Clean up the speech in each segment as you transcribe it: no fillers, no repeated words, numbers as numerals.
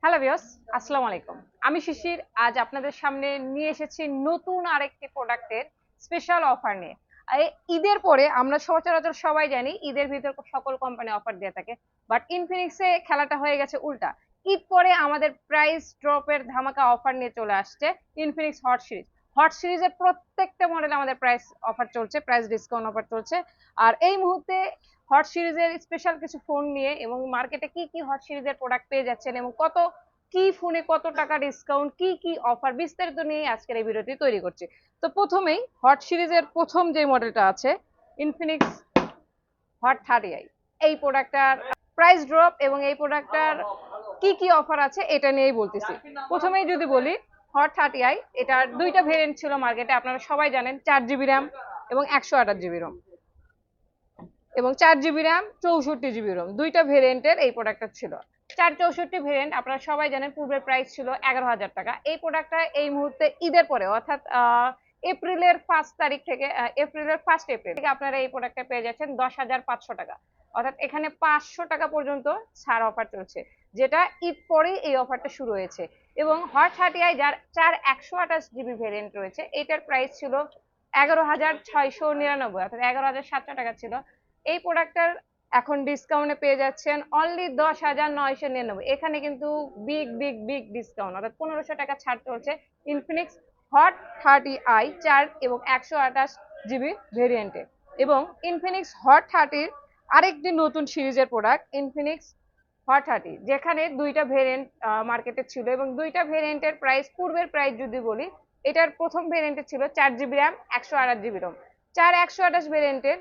Hello viewers, আসসালামু আলাইকুম। আমি শিশির আজ আপনাদের সামনে নিয়ে এসেছি নতুন আরেকটি প্রোডাক্টের স্পেশাল অফার নিয়ে। ঈদের পরে আমরা সচরাচর সবাই জানি ঈদের ভিতর সকল কোম্পানি অফার দিয়ে থাকে। বাট ইনফিনিক্সে খেলাটা হয়ে গেছে উল্টা। ঈদ পরে আমাদের প্রাইস ড্রপের ধামাকা অফার নিয়ে চলে আসছে ইনফিনিক্স হট সিরিজ। হট সিরিজের প্রত্যেকটা মডেলে আমাদের প্রাইস অফার চলছে, প্রাইস ডিসকাউন্ট অফার চলছে। আর এই মুহূর্তে হট সিরিজের স্পেশাল কিছু ফোন নিয়ে এবং মার্কেটে কি কি হট সিরিজের প্রোডাক্ট পেয়ে যাচ্ছেন এবং কি ফোনে কত টাকা ডিসকাউন্ট, কি অফার, বিস্তারিত নিয়ে আজকের এই ভিডিওটি তৈরি করছি। তো প্রথমেই হট সিরিজের প্রথম যে মডেলটা আছে ইনফিনিক্স হট 30i, এই প্রোডাক্টটার প্রাইস ড্রপ এবং এই প্রোডাক্টটার কি অফার আছে এটা নিয়েই বলতেছি। প্রথমেই যদি বলি হট 30i, এটার দুইটা ভেরিয়েন্ট ছিল মার্কেটে, আপনারা সবাই জানেন 4GB র্যাম এবং 128GB রোম, এবং 4GB র্যাম 64GB রোম, দুইটা ভেরিয়েন্টের এই প্রোডাক্টটা ছিল। 464 ভেরিয়েন্ট আপনারা সবাই জানেন পূর্বের প্রাইস ছিল 11,000 টাকা। এই প্রোডাক্টটা এই মুহূর্তে ঈদের পরে অর্থাৎ এপ্রিলের 1 তারিখ থেকে এপ্রিলের 1 এপ্রিল থেকে আপনারা এই প্রোডাক্টটা পেয়ে যাচ্ছেন 10,500 টাকা, অর্থাৎ এখানে 500 টাকা পর্যন্ত ছাড় অফার চলছে, যেটা ঈদ পরেই এই অফারটা শুরু হয়েছে। এবং হট 30i যার 128GB ভেরিয়েন্ট রয়েছে, এটার প্রাইস ছিল 11,699, অর্থাৎ 11,700 টাকা ছিল। এই প্রোডাক্টটার এখন ডিসকাউন্টে পেয়ে যাচ্ছেন অনলি 10,999। এখানে কিন্তু বিগ ডিসকাউন্ট, অর্থাৎ 1500 টাকা ছাড় চলছে ইনফিনিক্স হট 30i 4 এবং 128GB ভেরিয়েন্টে। এবং ইনফিনিক্স হট 30 আরেকটি নতুন সিরিজের প্রোডাক্ট ইনফিনিক্স হট 30, যেখানে দুইটা ভেরিয়েন্ট মার্কেটে ছিল এবং দুইটা ভেরিয়েন্টের প্রাইস, পূর্বের প্রাইস যদি বলি, এটার প্রথম ভেরিয়েন্টে ছিল 4GB র্যাম 128GB রোম। 128 ভেরিয়েন্টের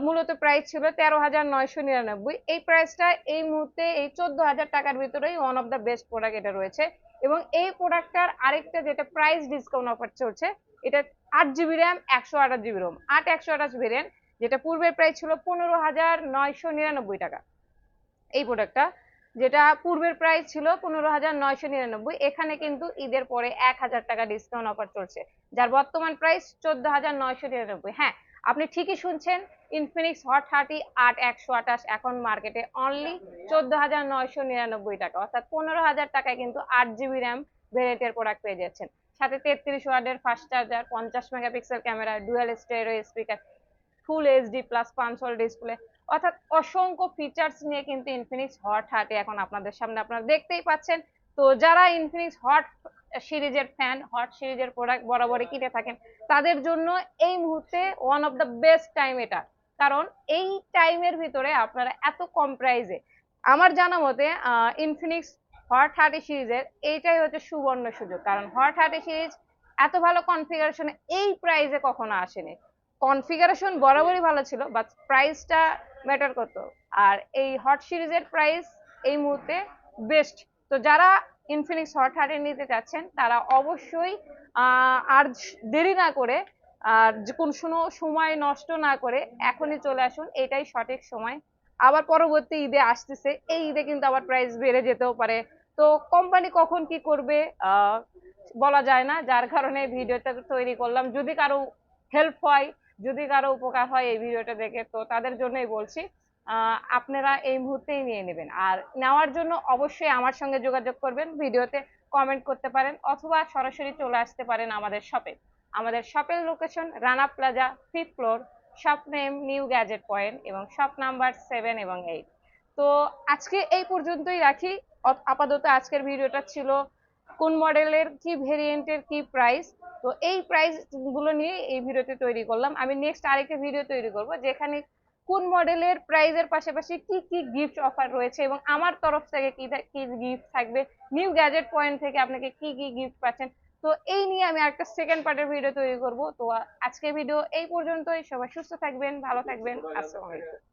মূলত প্রাইস ছিল 13,999। এই প্রাইসটা এই মুহূর্তে এই 14,000 টাকার ভিতরেই one of the best product এটা রয়েছে। এবং এই প্রোডাক্টটার আরেকটা যেটা প্রাইস ডিসকাউন্ট অফার চলছে, এটা 8GB RAM 128GB Rome, 128 variant, যেটা পূর্বের প্রাইস ছিল 15,999 টাকা। এই প্রোডাক্টটা যেটা পূর্বের প্রাইস ছিল 15,999, এখানে কিন্তু ঈদের পরে 1,000 টাকা ডিসকাউন্ট অফার চলছে, যার বর্তমান প্রাইস 14,999। হ্যাঁ, আপনি ঠিকই শুনছেন, ইনফিনিক্স হট 30 8128 এখন মার্কেটে অনলি 14,999 টাকা, অর্থাৎ 15,000 টাকায় কিন্তু 8GB র্যাম ভেরিয়েন্টের প্রোডাক্ট পেয়ে যাচ্ছেন। সাথে 33 ওয়াটের fast charger, 50 megapixel camera, dual stereo speaker, full HD plus পাঞ্চল display, অর্থাৎ অসংখ্য ফিচার্স নিয়ে কিন্তু ইনফিনিক্স হট 30 এখন আপনাদের সামনে আপনারা দেখতেই পাচ্ছেন। তো যারা ইনফিনিক্স হট সিরিজের ফ্যান, হট সিরিজের প্রোডাক্ট বরাবরই কিনে থাকেন, তাদের জন্য এই মুহূর্তে one of the best time এটা। কারণ এই টাইমের ভিতরে আপনারা এত কম প্রাইসে, আমার জানা মতে ইনফিনিক্স হট 30 সিরিজের এইটাই হচ্ছে সুবর্ণ সুযোগ। কারণ হট 30 সিরিজ এত ভালো কনফিগারেশনে এই প্রাইসে কখনো আসেনি। কনফিগারেশন বরাবরই ভালো ছিল, বাট প্রাইসটা ম্যাটার করতো। আর এই হট সিরিজের প্রাইস এই মুহূর্তে বেস্ট। তো যারা ইনফিনিক্স হট 30 নিতে চাচ্ছেন, তারা অবশ্যই আর দেরি না করে, আর যে কোনো সময় নষ্ট না করে এখনই চলে আসুন, এটাই সঠিক সময়। আবার পরবর্তী ঈদে আসতেছে, এই ঈদে কিন্তু আবার প্রাইস বেড়ে যেতেও পারে। তো কোম্পানি কখন কি করবে বলা যায় না, যার কারণে ভিডিওটা তৈরি করলাম। যদি কারো হেল্প হয়, যদি কারো উপকার হয় এই ভিডিওটা দেখে, তো তাদের জন্যই বলছি, আপনারা এই মুহূর্তেই নিয়ে নেবেন। আর নেওয়ার জন্য অবশ্যই আমার সঙ্গে যোগাযোগ করবেন, ভিডিওতে কমেন্ট করতে পারেন অথবা সরাসরি চলে আসতে পারেন আমাদের শপে। আমাদের শপের location Rana plaza 5th floor, shop name new gadget point এবং শপ নাম্বার 7 এবং 8। তো আজকে এই পর্যন্তই রাখি। আপাতত আজকের ভিডিওটা ছিল কোন মডেলের কি ভেরিয়েন্টের কি প্রাইস, তো এই প্রাইস গুলো নিয়ে এই ভিডিওতে তৈরি করলাম। আমি নেক্সট আরেকটা ভিডিও তৈরি করব, যেখানে কোন মডেলের প্রাইজের পাশাপাশি কি গিফট অফার রয়েছে এবং আমার তরফ থেকে কি গিফট থাকবে, নিউ গ্যাজেট পয়েন্ট থেকে আপনাকে কি গিফট পাচ্ছেন। তো এই নিয়ে আমি একটা সেকেন্ড পার্টের ভিডিও তৈরি করব। তো আজকের ভিডিও এই পর্যন্তই। সবাই সুস্থ থাকবেন, ভালো থাকবেন, আসসালামু আলাইকুম।